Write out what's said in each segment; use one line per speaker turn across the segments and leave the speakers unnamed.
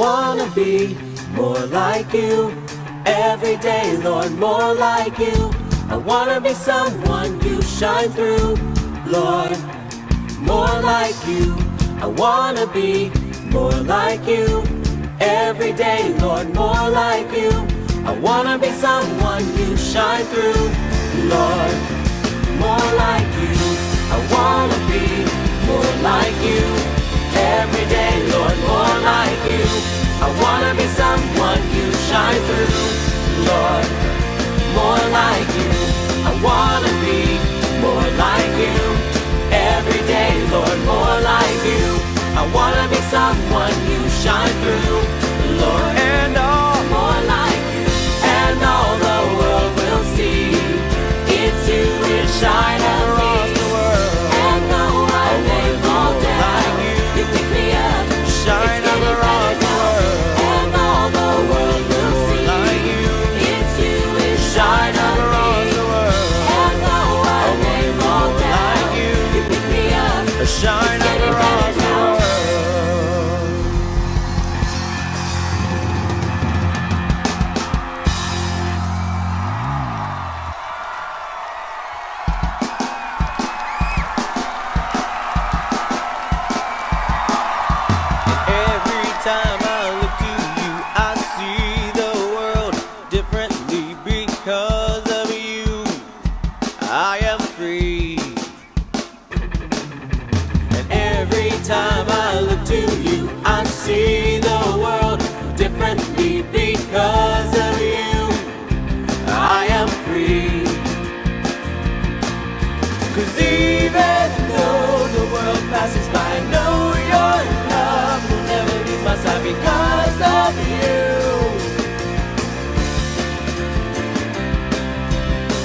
wanna be more like you. Every day, Lord, more like you. I wanna be someone you shine through, Lord, more like you. I wanna be more like you. Every day, Lord, more like you. I wanna be someone you shine through, Lord, more like you. I wanna be more like you. Every day, Lord, more like you. I wanna be someone you shine through, Lord, more like you. I wanna be more like you. Every day, Lord, more like you. I wanna be someone you shine through, Lord, and all more like you. And all the world will see it's you and shine across the world. And though I may fall down, you pick me up, shine across the world. And all the world will see it's you and shine across the world. And though I may fall down, you pick me up, shine across the world.
Time I look to you, I see the world differently because of you. I am free. And every time I look to you, I see the world differently because of you. I am free. 'Cause even though the world passes by, I know your love will never leave my side because of you.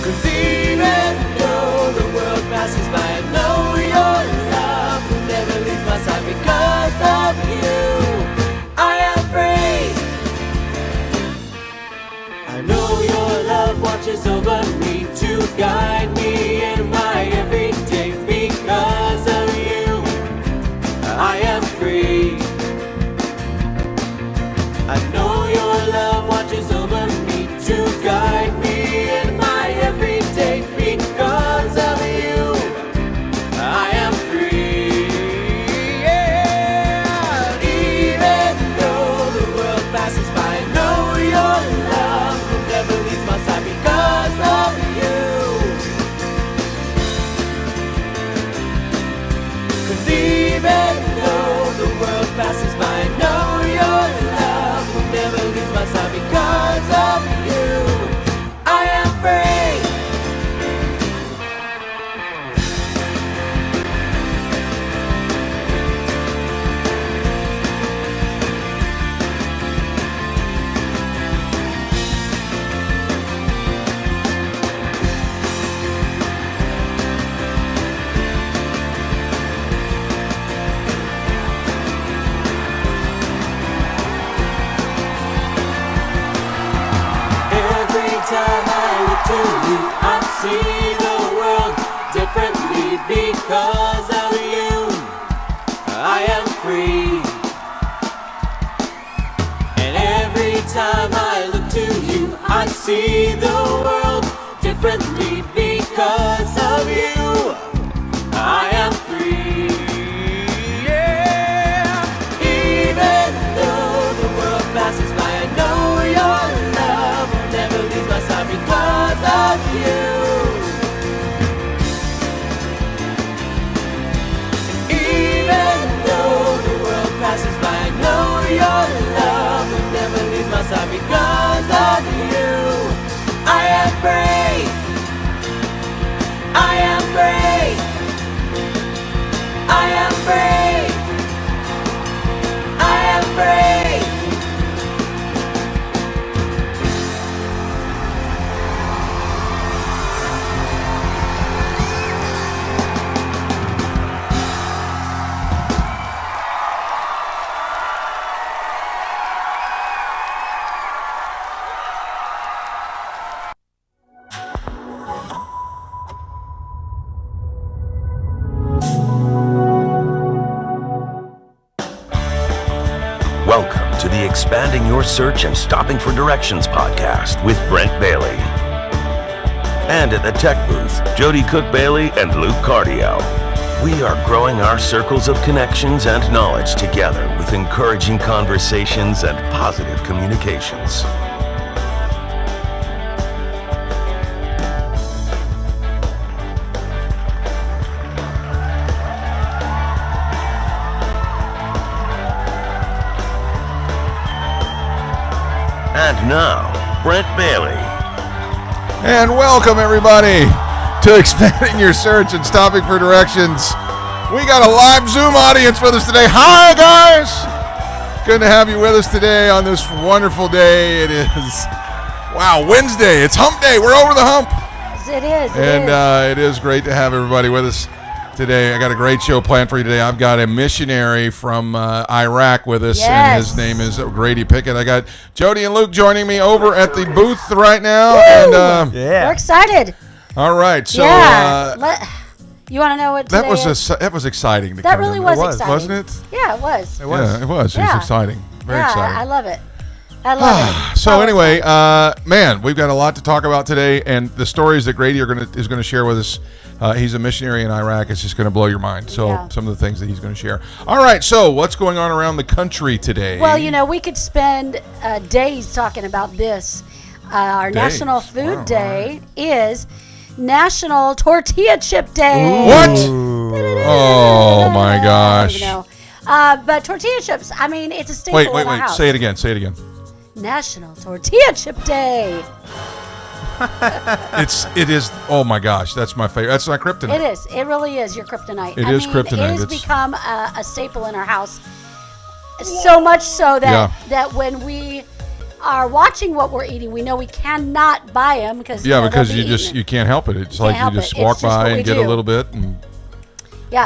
'Cause even though the world passes by, I know your love will never leave my side because of you. I am free. I know your love watches over me to guide me in my everyday because of you. I am free. I know your love watches over me to guide me in my everyday because of you. I am free. Yeah. Even though the world passes by, I know your love will never leave my side because of you. 'Cause even though the world passes by, I know your love will never leave my side because of you. I am free. Every time I look to you, I see the world differently because of you. I am free. And every time I look to you, I see the world differently because of you. I am free. Yeah. Even though the world passes by, I know your love will never leave my side because of you. Even though the world passes by, I know your love will never leave my side because of you.
Expanding Your Search and Stopping for Directions podcast with Brent Bailey. And at the tech booth, Jody Cook-Bailey and Luke Cardio. We are growing our circles of connections and knowledge together with encouraging conversations and positive communications. And now, Brent Bailey.
And welcome, everybody, to Expanding Your Search and Stopping for Directions. We got a live Zoom audience with us today. Hi, guys. Good to have you with us today on this wonderful day. It is, Wednesday. It's hump day. We're over the hump.
It is.
It is great to have everybody with us today. I got a great show planned for you today. I've got a missionary from Iraq with us, and his name is Grady Pickett. I got Jody and Luke joining me over at the booth right now.
Woo! We're excited.
All right, so
you want to know what today is?
That was exciting.
That really was exciting,
wasn't it?
Yeah, it was.
It was. Yeah, it was. It was exciting. Very exciting.
I love it. I love it.
So anyway, man, we've got a lot to talk about today, and the stories that Grady is going to share with us. He's a missionary in Iraq. It's just going to blow your mind. So some of the things that he's going to share. All right. So what's going on around the country today?
Well, we could spend days talking about this. Our National Food Day is National Tortilla Chip Day.
What? Oh my gosh.
But tortilla chips, it's a staple in our house.
Say it again. Say it again.
National Tortilla Chip Day.
It is. Oh my gosh, that's my favorite. That's my kryptonite.
It is. It really is your kryptonite.
It is kryptonite.
It has become a staple in our house. So much so that when we are watching what we're eating, we know we cannot buy them because
you can't help it. It's like you just walk by and get a little bit. And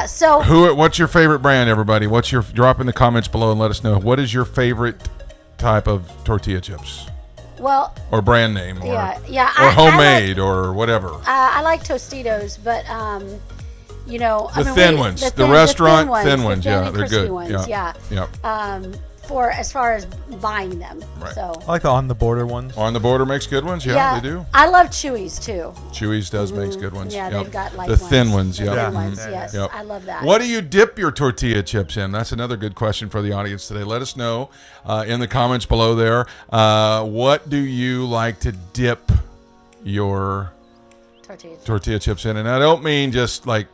So
what's your favorite brand, everybody? Drop in the comments below and let us know. What is your favorite type of tortilla chips?
Well,
or brand name, or homemade, or whatever.
I like Tostitos, but
the thin ones, the restaurant thin ones, they're good.
Ones, for as far as buying them,
right.
So
I like the on the border ones.
On the border makes good ones, they do.
I love Chewy's too.
Chewy's does makes good ones.
Yeah, they've got
the thin ones.
Thin ones, yes, I love that.
What do you dip your tortilla chips in? That's another good question for the audience today. Let us know in the comments below there. What do you like to dip your tortilla chips in? And I don't mean just like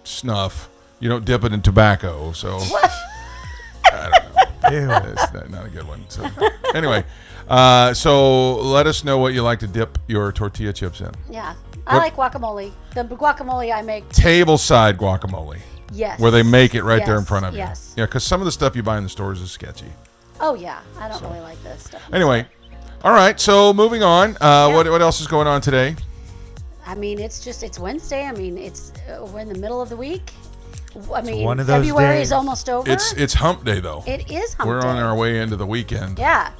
snuff. You don't dip it in tobacco. So I don't know. It's not a good one. So anyway, so let us know what you like to dip your tortilla chips in.
Yeah, I like guacamole. The guacamole I make.
Tableside guacamole.
Yes.
Where they make it right there in front of you.
Yes.
Yeah, because some of the stuff you buy in the stores is sketchy.
Oh yeah, I don't really like this stuff.
Anyway, all right. So moving on. What else is going on today?
It's Wednesday. We're in the middle of the week.
One of those
February
days.
is almost over.
It's hump day, though.
It is hump day.
We're on our way into the weekend.
Yeah.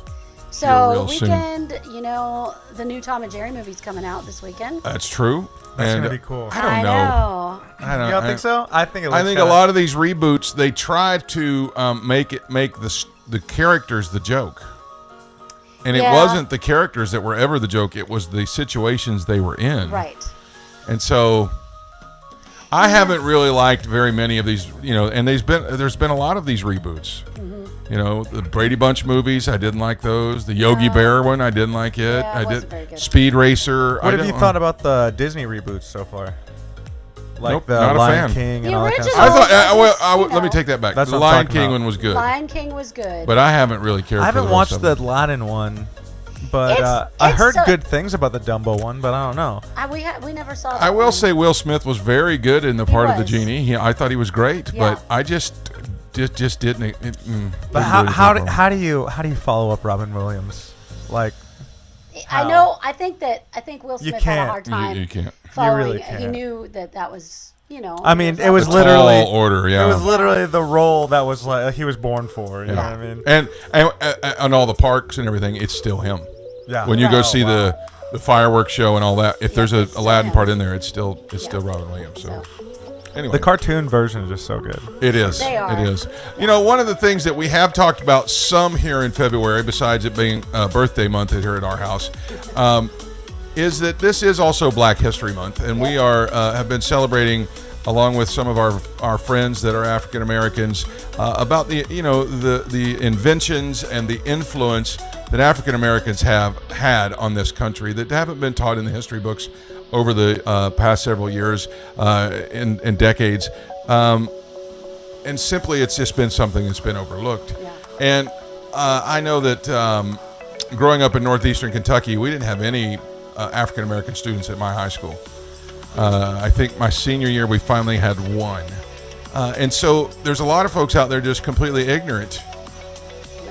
So
weekend,
the new Tom and Jerry movie's coming out this weekend.
That's true.
That's going to be cool.
I don't know.
You don't think so? I think
a lot of these reboots, they try to make the characters the joke. And it wasn't the characters that were ever the joke. It was the situations they were in.
Right.
And so I haven't really liked very many of these, and there's been a lot of these reboots. Mm-hmm. The Brady Bunch movies, I didn't like those. The Yogi Bear one, I didn't like it.
Yeah, it wasn't very good.
Speed Racer.
What have you thought about the Disney reboots so far? Like the
not
Lion
a fan.
King
The
and all that kind of
original-
stuff.
Let me take that back.
That's
the
what I'm
Lion
talking
King
about.
one was good.
Lion King was good.
But I haven't really cared for
I haven't
the
watched
rest
the
of them.
Aladdin one. But I heard good things about the Dumbo one, but I don't know.
We never saw that
I will
one.
say Will Smith was very good in the part of the genie. I thought he was great,
Yeah.
but I just didn't.
But how do you follow up Robin Williams? Like,
I know. I think Will Smith had a hard
You
time
can't.
following.
You really can't.
He knew that was.
It was
A
literally
tall order. Yeah.
It was literally the role that was like he was born for. You know what I mean?
And all the parks and everything, it's still him.
Yeah.
When you go see the fireworks show and all that, if there's a Aladdin part in there, it's still Robin Williams. So Anyway.
The cartoon version is just so good.
It is.
They are.
It is. You know, one of the things that we have talked about some here in February, besides it being birthday month here at our house, is that this is also Black History Month, and we are have been celebrating, along with some of our friends that are African Americans, about the inventions and the influence that African Americans have had on this country that haven't been taught in the history books over the past several years and decades. And simply, it's just been something that's been overlooked.
Yeah.
And I know that growing up in northeastern Kentucky, we didn't have any African American students at my high school. I think my senior year, we finally had one. And so there's a lot of folks out there just completely ignorant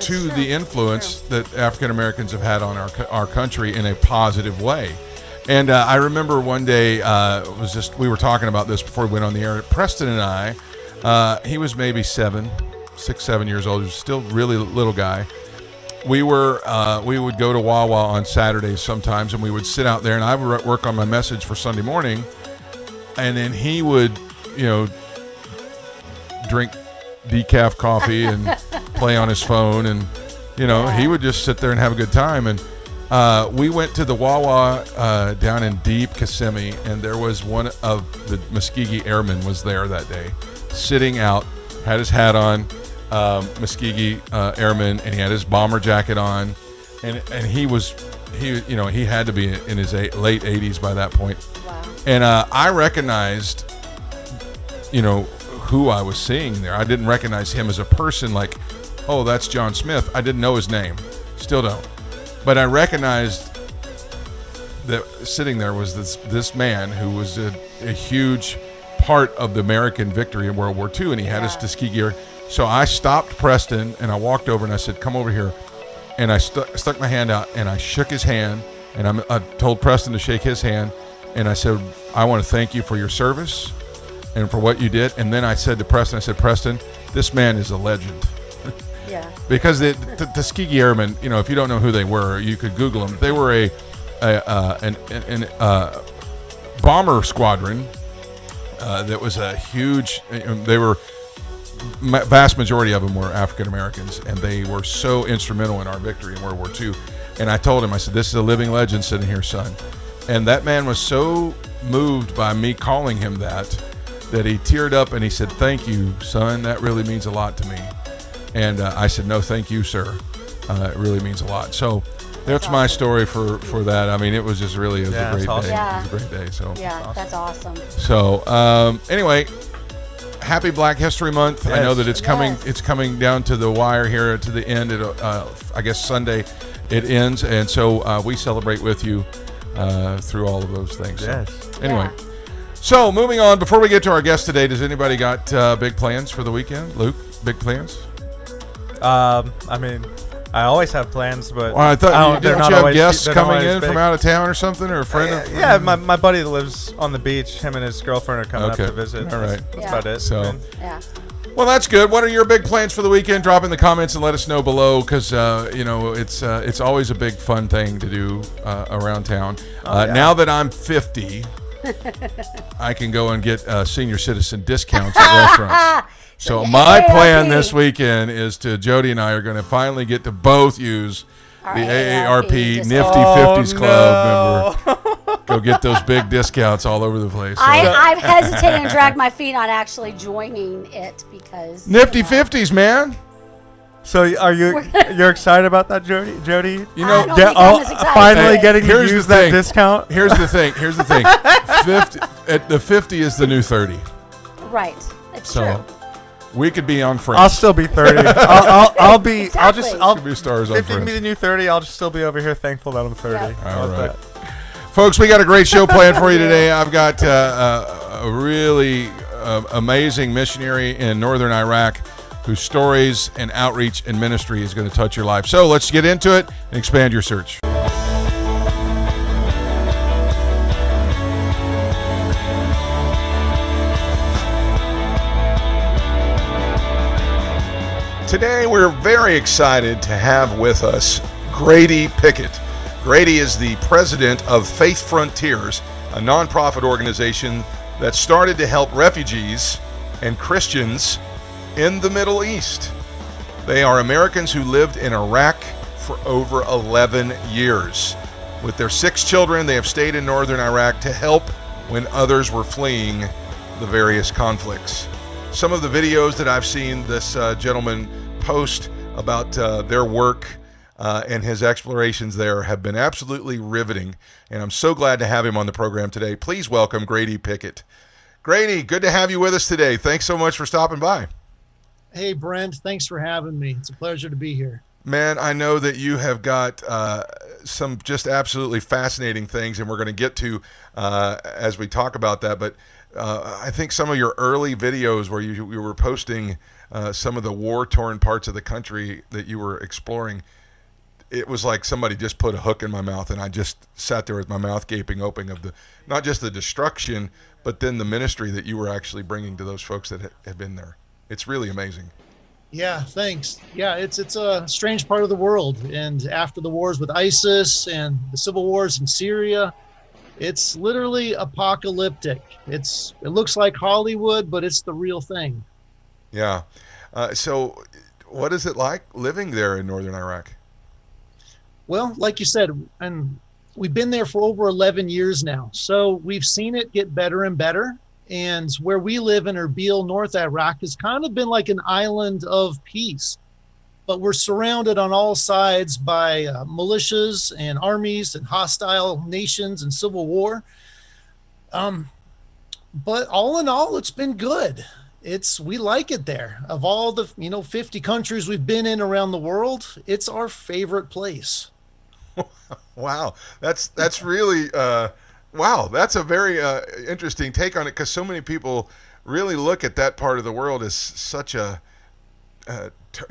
to the influence that African Americans have had on our country in a positive way. And I remember one day, we were talking about this before we went on the air. Preston and I, he was maybe 6, 7 years old. He was still really little guy. We would go to Wawa on Saturdays sometimes, and we would sit out there, and I would work on my message for Sunday morning, and then he would, drink decaf coffee and play on his phone, and he would just sit there and have a good time. And we went to the Wawa down in deep Kissimmee, and there was one of the Muskogee Airmen was there that day, sitting out, had his hat on, Muskogee Airman, and he had his bomber jacket on, and he had to be in his late 80s by that point.
Wow.
And I recognized, who I was seeing there. I didn't recognize him as a person, like, oh, that's John Smith. I didn't know his name, still don't. But I recognized that sitting there was this man who was a huge part of the American victory in World War II, and he had his Tuskegee gear. So I stopped Preston, and I walked over, and I said, come over here. And I stuck my hand out, and I shook his hand, and I told Preston to shake his hand, and I said, I want to thank you for your service and for what you did. And then I said to Preston, Preston, this man is a legend.
Yeah.
Because the Tuskegee Airmen, if you don't know who they were, you could Google them. They were a bomber squadron that was a huge. They were vast majority of them were African Americans, and they were so instrumental in our victory in World War II. And I told him, I said, this is a living legend sitting here, son. And that man was so moved by me calling him that he teared up and he said, thank you, son. That really means a lot to me. And I said, no, thank you, sir. It really means a lot. So that's my story for that. I mean, it was just really a great
awesome.
day.
Yeah.
It was a great day. So
That's awesome.
So anyway, happy Black History Month.
Yes.
I know that it's coming.
Yes.
It's coming down to the wire here to the end. I guess Sunday it ends, and so we celebrate with you through all of those things.
Yes.
So, anyway. So moving on, before we get to our guest today, does anybody got big plans for the weekend? Luke, big plans?
I mean, I always have plans, but
Well, I thought didn't you have guests coming in
big.
from out of town or something, or a friend?
Yeah, my buddy that lives on the beach, him and his girlfriend are coming up to visit.
All right.
That's about it.
So-
I mean,
Well, that's good. What are your big plans for the weekend? Drop in the comments and let us know below, because it's always a big fun thing to do around town. Now that I'm 50, I can go and get senior citizen discounts at restaurants. So my plan this weekend is Jody and I are going to finally get to both use the AARP Nifty 50s Club member. Go get those big discounts all over the place. So
I've hesitated and dragged my feet on actually joining it because
Nifty 50s, man.
So you're excited about that, Jody?
You know,
I don't think I'm as excited
finally
as
getting to
Here's the
use that
thing.
discount.
Here's the thing. 50 is the new 30.
right. It's
So
true.
we could be on Friends.
I'll still be 30. I'll be.
Exactly.
I'll
Could be stars on
50
Friends.
be the new 30. I'll just still be over here thankful that I'm 30.
Yeah.
How
All
about
right.
that?
Folks, we got a great show planned for you today. I've got a really amazing missionary in Northern Iraq whose stories and outreach and ministry is going to touch your life. So let's get into it and expand your search. Today, we're very excited to have with us Grady Pickett. Grady is the president of Faith Frontiers, a nonprofit organization that started to help refugees and Christians in the Middle East. They are Americans who lived in Iraq for over 11 years. With their 6 children, they have stayed in Northern Iraq to help when others were fleeing the various conflicts. Some of the videos that I've seen this gentleman post about their work and his explorations there have been absolutely riveting, and I'm so glad to have him on the program today. Please welcome Grady Pickett. Grady, good to have you with us today. Thanks so much for stopping by.
Hey, Brent, thanks for having me. It's a pleasure to be here.
Man, I know that you have got some just absolutely fascinating things, and we're going to get to as we talk about that. But I think some of your early videos where you were posting some of the war-torn parts of the country that you were exploring, it was like somebody just put a hook in my mouth, and I just sat there with my mouth gaping open of the not just the destruction, but then the ministry that you were actually bringing to those folks that have been there. It's really amazing.
Yeah, thanks. Yeah, it's a strange part of the world. And after the wars with ISIS and the civil wars in Syria, it's literally apocalyptic. It looks like Hollywood, but it's the real thing.
Yeah. So what is it like living there in Northern Iraq?
Well, like you said, and we've been there for over 11 years now. So we've seen it get better and better. And where we live in Erbil, North Iraq, has kind of been like an island of peace. But we're surrounded on all sides by militias and armies and hostile nations and civil war. But all in all, it's been good. We like it there. Of all the 50 countries we've been in around the world, it's our favorite place.
Wow, that's really. Wow, that's a very interesting take on it, because so many people really look at that part of the world as such a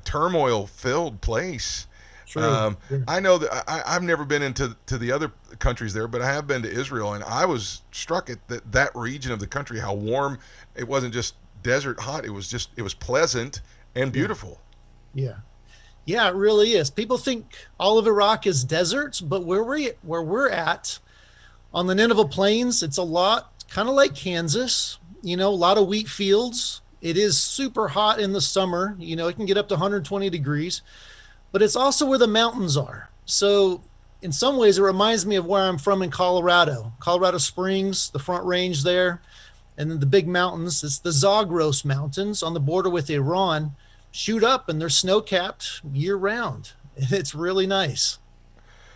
turmoil-filled place.
True.
I know that I've never been into the other countries there, but I have been to Israel, and I was struck at that region of the country, how warm it wasn't just desert hot. It was pleasant and beautiful.
Yeah. Yeah, it really is. People think all of Iraq is deserts, but where we're at, on the Nineveh Plains, it's a lot kind of like Kansas, a lot of wheat fields. It is super hot in the summer. It can get up to 120 degrees, but it's also where the mountains are. So in some ways, it reminds me of where I'm from in Colorado Springs, the Front Range there, and then the big mountains. It's the Zagros Mountains on the border with Iran, shoot up, and they're snow-capped year-round. It's really nice.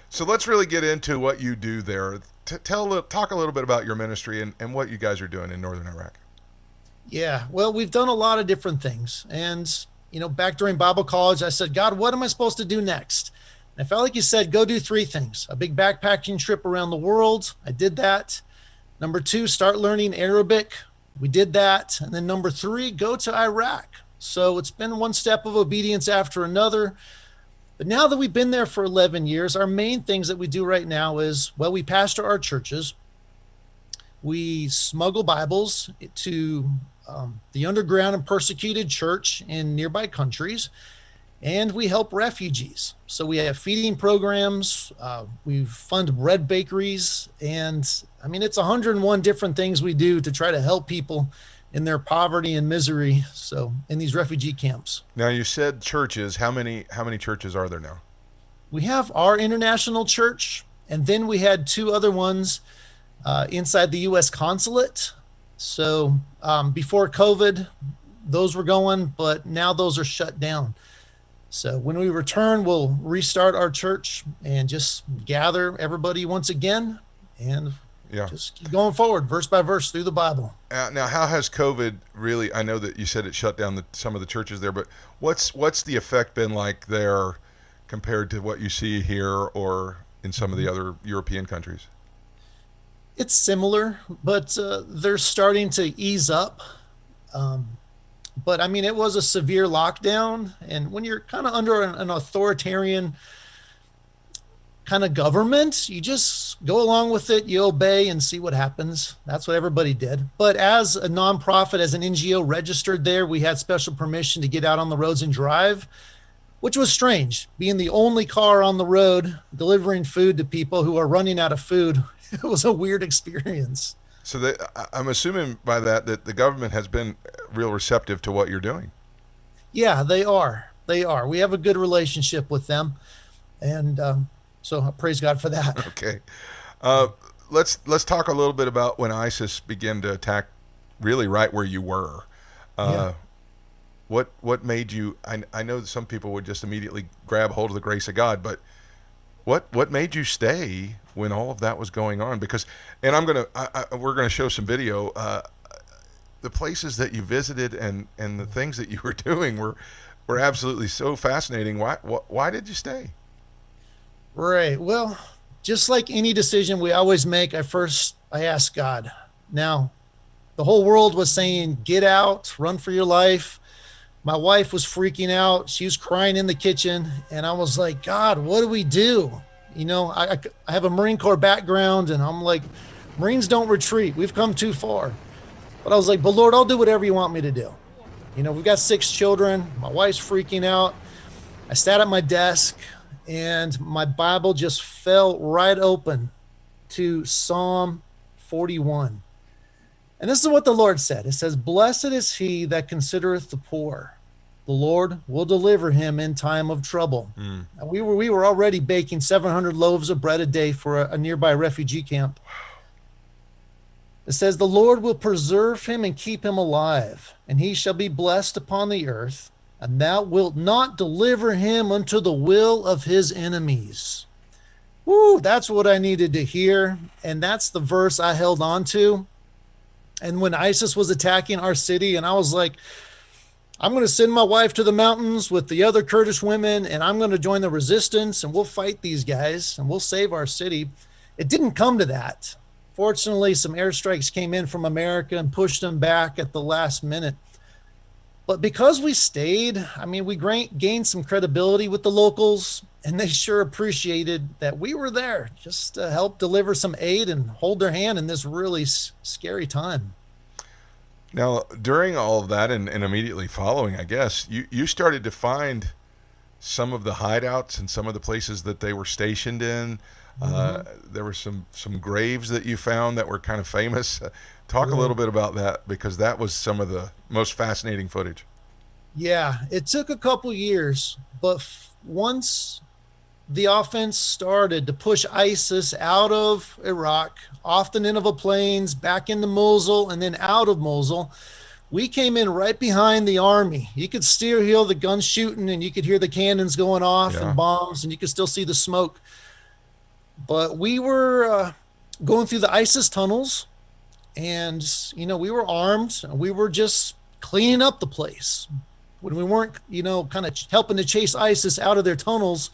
So let's really get into what you do there. Talk a little bit about your ministry and what you guys are doing in Northern Iraq.
Yeah, well, we've done a lot of different things. And, back during Bible college, I said, God, what am I supposed to do next? And I felt like you said, go do 3 things. A big backpacking trip around the world. I did that. Number 2, start learning Arabic. We did that. And then number 3, go to Iraq. So it's been one step of obedience after another. But now that we've been there for 11 years, our main things that we do right now is, we pastor our churches. We smuggle Bibles to the underground and persecuted church in nearby countries, and we help refugees. So we have feeding programs. We fund bread bakeries, and it's 101 different things we do to try to help people in their poverty and misery. So in these refugee camps.
Now you said churches. How many churches are there now?
We have our international church, and then we had 2 other ones inside the U.S. consulate. So before COVID, those were going, but now those are shut down. So when we return, we'll restart our church and just gather everybody once again and just keep going forward, verse by verse, through the Bible.
Now, how has COVID really, I know that you said it shut down some of the churches there, but what's the effect been like there compared to what you see here or in some of the other European countries?
It's similar, but they're starting to ease up. But it was a severe lockdown. And when you're kind of under an authoritarian kind of government, you just go along with it, you obey and see what happens. That's what everybody did. But as a nonprofit, as an NGO registered there, we had special permission to get out on the roads and drive, which was strange. Being the only car on the road delivering food to people who are running out of food, it was a weird experience.
So I'm assuming by that the government has been real receptive to what you're doing.
Yeah, they are. They are. We have a good relationship with them, and so I praise God for that.
Okay, let's talk a little bit about when ISIS began to attack, really right where you were. What made you? I know that some people would just immediately grab hold of the grace of God, but what made you stay when all of that was going on? Because, and we're gonna show some video. The places that you visited and the things that you were doing were absolutely so fascinating. Why did you stay?
Right. Well, just like any decision we always make, I ask God. Now, the whole world was saying, get out, run for your life. My wife was freaking out. She was crying in the kitchen. And I was like, God, what do we do? You know, I have a Marine Corps background, and I'm like, Marines don't retreat. We've come too far. But I was like, but Lord, I'll do whatever you want me to do. You know, we've got 6 children. My wife's freaking out. I sat at my desk, and my Bible just fell right open to Psalm 41. And this is what the Lord said. It says, blessed is he that considereth the poor. The Lord will deliver him in time of trouble. And we were already baking 700 loaves of bread a day for a nearby refugee camp. It says, the Lord will preserve him and keep him alive, and he shall be blessed upon the earth, and thou wilt not deliver him unto the will of his enemies. Woo, that's what I needed to hear. And that's the verse I held on to. And when ISIS was attacking our city, and I was like, I'm going to send my wife to the mountains with the other Kurdish women, and I'm going to join the resistance, and we'll fight these guys, and we'll save our city. It didn't come to that. Fortunately, some airstrikes came in from America and pushed them back at the last minute. But because we stayed, I mean, we gained some credibility with the locals, and they sure appreciated that we were there just to help deliver some aid and hold their hand in this really scary time.
Now, during all of that and immediately following, I guess, you started to find some of the hideouts and some of the places that they were stationed in. There were some graves that you found that were kind of famous. Talk a little bit about that, because that was some of the most fascinating footage.
Yeah, it took a couple years, but once the offense started to push ISIS out of Iraq, off the Nineveh Plains, back into Mosul, and then out of Mosul, we came in right behind the army. You could still hear the guns shooting, and you could hear the cannons going off and bombs, and you could still see the smoke. But we were going through the ISIS tunnels, and, you know, we were armed, and we were just cleaning up the place. When we weren't, you know, kind of helping to chase ISIS out of their tunnels,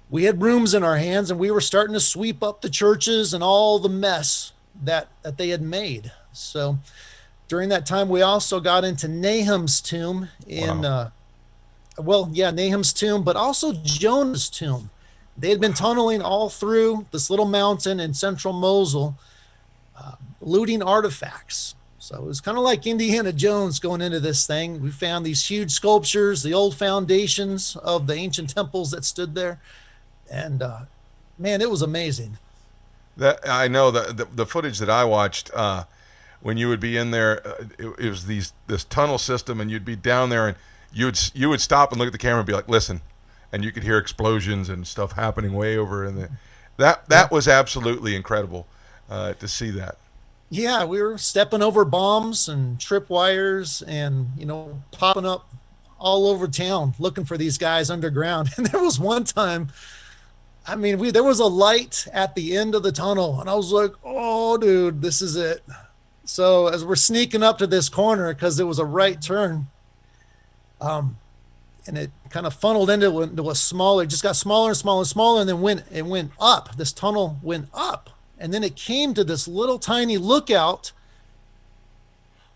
we had brooms in our hands, and we were starting to sweep up the churches and all the mess that they had made. So during that time, we also got into Nahum's tomb Nahum's tomb, but also Jonah's tomb. They had been tunneling all through this little mountain in central Mosul, looting artifacts. So it was kind of like Indiana Jones going into this thing. We found these huge sculptures, the old foundations of the ancient temples that stood there. And man, it was amazing.
That I know the footage that I watched when you would be in there, it was this tunnel system, and you'd be down there, and you would stop and look at the camera and be like, listen, and you could hear explosions and stuff happening way over in that was absolutely incredible to see that.
Yeah, we were stepping over bombs and tripwires and, you know, popping up all over town looking for these guys underground. And there was one time, I mean, there was a light at the end of the tunnel, and I was like, oh, dude, this is it. So as we're sneaking up to this corner, because it was a right turn, and it kind of funneled into a smaller, just got smaller and smaller and smaller, and then it went up. This tunnel went up. And then it came to this little tiny lookout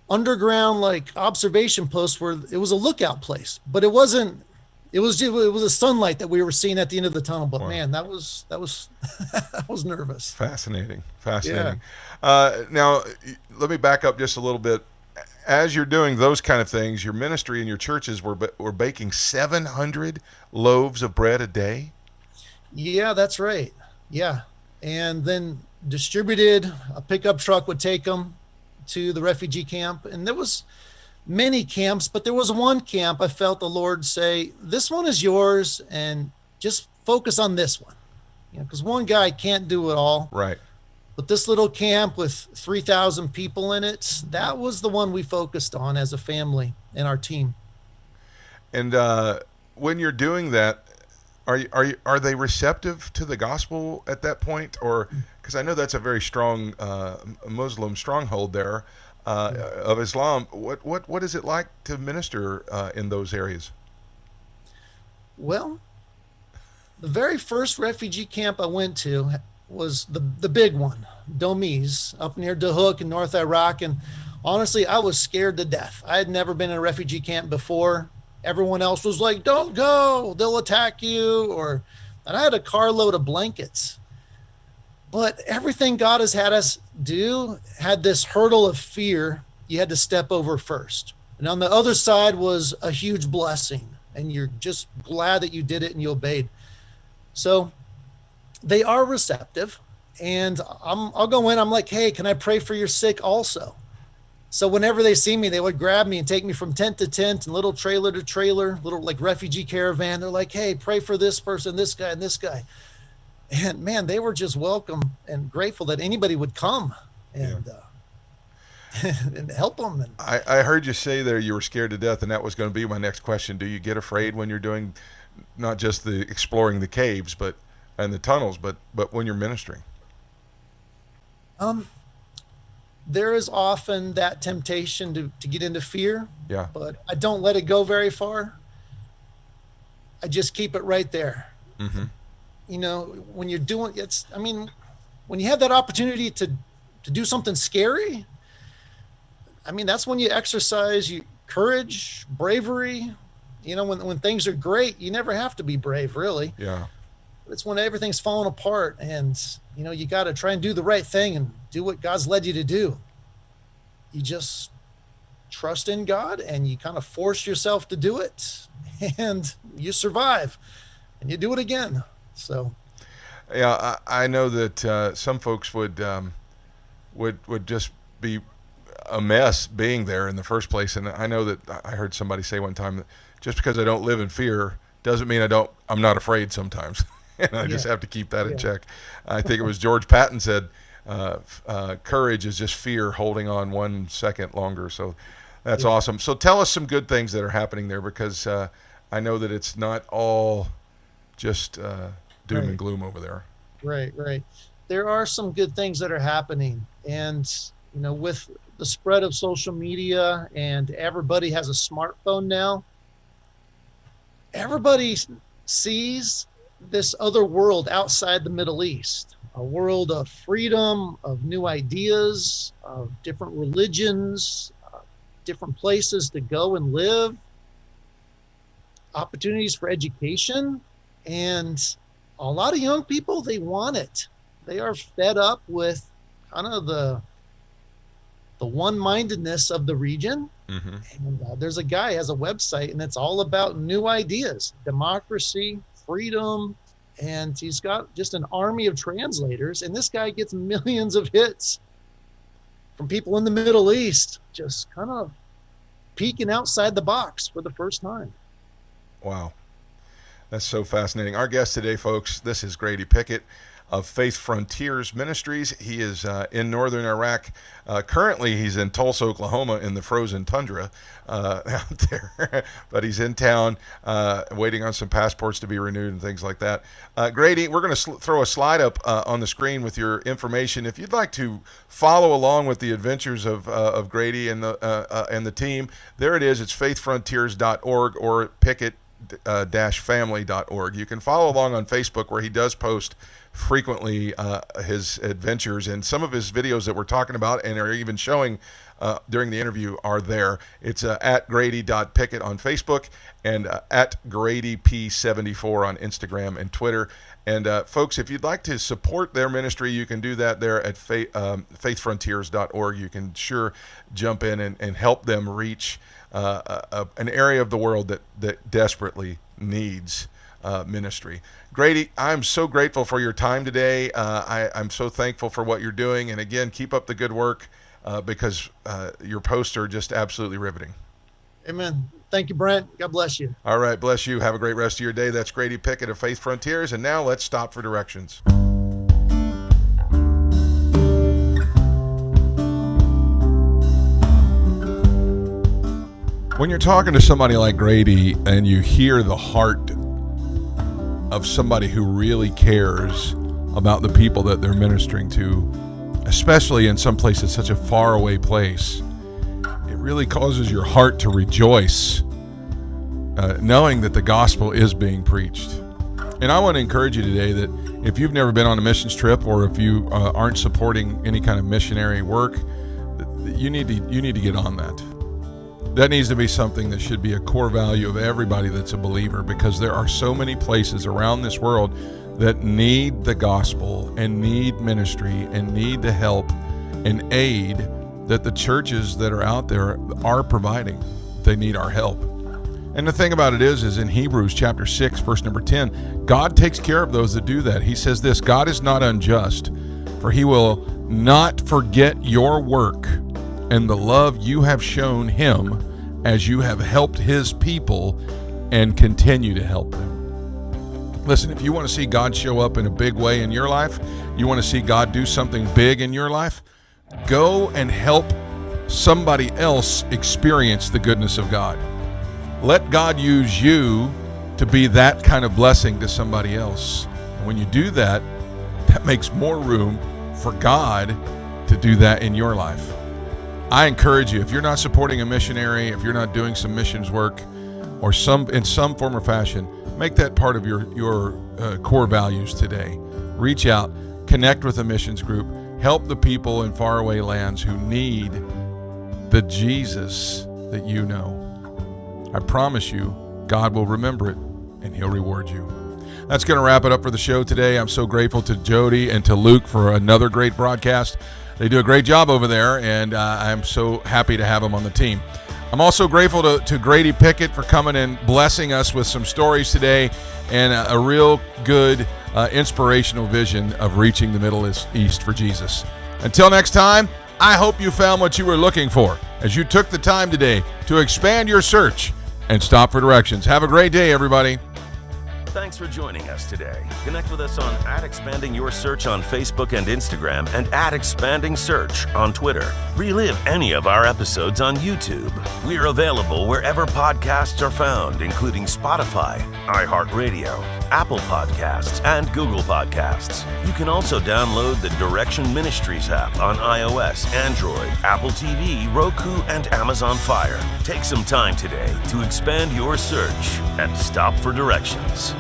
underground, like observation post, where it was a lookout place, but it was a sunlight that we were seeing at the end of the tunnel. But man, that was I was nervous.
Fascinating. Yeah. Now let me back up just a little bit. As you're doing those kind of things, your ministry and your churches were baking 700 loaves of bread a day.
Yeah, that's right. Yeah. And then distributed. A pickup truck would take them to the refugee camp. And there was many camps, but there was one camp I felt the Lord say, this one is yours, and just focus on this one. Because one guy can't do it all.
Right.
But this little camp with 3,000 people in it, that was the one we focused on as a family and our team.
And when you're doing that, are they receptive to the gospel at that point? Or because I know that's a very strong Muslim stronghold there of Islam. What is it like to minister in those areas?
Well, the very first refugee camp I went to was the big one, Domiz, up near Dahouk in North Iraq. And honestly, I was scared to death. I had never been in a refugee camp before. Everyone else was like, don't go, they'll attack you. And I had a carload of blankets. But everything God has had us do had this hurdle of fear you had to step over first. And on the other side was a huge blessing. And you're just glad that you did it and you obeyed. So they are receptive. And I'll go in, I'm like, hey, can I pray for your sick also? So whenever they see me, they would grab me and take me from tent to tent and little trailer to trailer, little like refugee caravan. They're like, hey, pray for this person, this guy, and this guy. And man, they were just welcome and grateful that anybody would come and and help them. And
I heard you say there you were scared to death, and that was going to be my next question. Do you get afraid when you're doing not just the exploring the caves and the tunnels, but when you're ministering?
There is often that temptation to get into fear.
Yeah.
But I don't let it go very far. I just keep it right there.
Mm-hmm.
When you're doing when you have that opportunity to do something scary, that's when you exercise courage, bravery. When things are great, you never have to be brave, really.
Yeah.
It's when everything's falling apart and, you got to try and do the right thing and do what God's led you to do. You just trust in God and you kind of force yourself to do it and you survive and you do it again. So.
Yeah, I know that some folks would just be a mess being there in the first place. And I know that I heard somebody say one time that just because I don't live in fear doesn't mean I'm not afraid sometimes. And I just have to keep that in check. I think it was George Patton said, courage is just fear holding on 1 second longer. So that's awesome. So tell us some good things that are happening there, because I know that it's not all just doom and gloom over there.
Right. There are some good things that are happening. And, with the spread of social media and everybody has a smartphone now, everybody sees this other world outside the Middle East, a world of freedom, of new ideas, of different religions, different places to go and live, opportunities for education. And a lot of young people, they want it. They are fed up with kind of the one-mindedness of the region. Mm-hmm. And there's a guy who has a website, and it's all about new ideas, democracy, freedom, and he's got just an army of translators, and this guy gets millions of hits from people in the Middle East, just kind of peeking outside the box for the first time.
Wow. That's so fascinating. Our guest today, folks, this is Grady Pickett of Faith Frontiers Ministries. He is in Northern Iraq. Currently, he's in Tulsa, Oklahoma, in the frozen tundra out there. But he's in town waiting on some passports to be renewed and things like that. Grady, we're going to throw a slide up on the screen with your information. If you'd like to follow along with the adventures of Grady and the team, there it is. It's faithfrontiers.org or Pickett-family.org. You can follow along on Facebook, where he does post frequently his adventures, and some of his videos that we're talking about and are even showing during the interview are there. It's at Grady.Pickett on Facebook and at GradyP74 on Instagram and Twitter. And folks, if you'd like to support their ministry, you can do that there at faithfrontiers.org. You can sure jump in and help them reach an area of the world that desperately needs ministry. Grady, I'm so grateful for your time today. I'm so thankful for what you're doing. And again, keep up the good work because your posts are just absolutely riveting.
Amen. Thank you, Brent. God bless you.
All right. Bless you. Have a great rest of your day. That's Grady Pickett of Faith Frontiers. And now let's stop for directions. When you're talking to somebody like Grady and you hear the heart of somebody who really cares about the people that they're ministering to, especially in some places, such a faraway place, it really causes your heart to rejoice, knowing that the gospel is being preached. And I want to encourage you today that if you've never been on a missions trip or if you aren't supporting any kind of missionary work, you need to get on that. That needs to be something that should be a core value of everybody that's a believer, because there are so many places around this world that need the gospel and need ministry and need the help and aid that the churches that are out there are providing. They need our help. And the thing about it is in Hebrews chapter 6, verse number 10, God takes care of those that do that. He says this, God is not unjust, for he will not forget your work and the love you have shown him as you have helped his people and continue to help them. Listen, if you want to see God show up in a big way in your life, you want to see God do something big in your life, go and help somebody else experience the goodness of God. Let God use you to be that kind of blessing to somebody else. And when you do that, that makes more room for God to do that in your life. I encourage you, if you're not supporting a missionary, if you're not doing some missions work or in some form or fashion, make that part of your core values today. Reach out, connect with a missions group, help the people in faraway lands who need the Jesus that you know. I promise you, God will remember it and he'll reward you. That's going to wrap it up for the show today. I'm so grateful to Jody and to Luke for another great broadcast. They do a great job over there, and I'm so happy to have them on the team. I'm also grateful to Grady Pickett for coming and blessing us with some stories today and a real good inspirational vision of reaching the Middle East for Jesus. Until next time, I hope you found what you were looking for as you took the time today to expand your search and stop for directions. Have a great day, everybody.
Thanks for joining us today. Connect with us on @expandingyoursearch on Facebook and Instagram and @expandingsearch on Twitter. Relive any of our episodes on YouTube. We are available wherever podcasts are found, including Spotify, iHeartRadio, Apple Podcasts, and Google Podcasts. You can also download the Direction Ministries app on iOS, Android, Apple TV, Roku, and Amazon Fire. Take some time today to expand your search and stop for directions.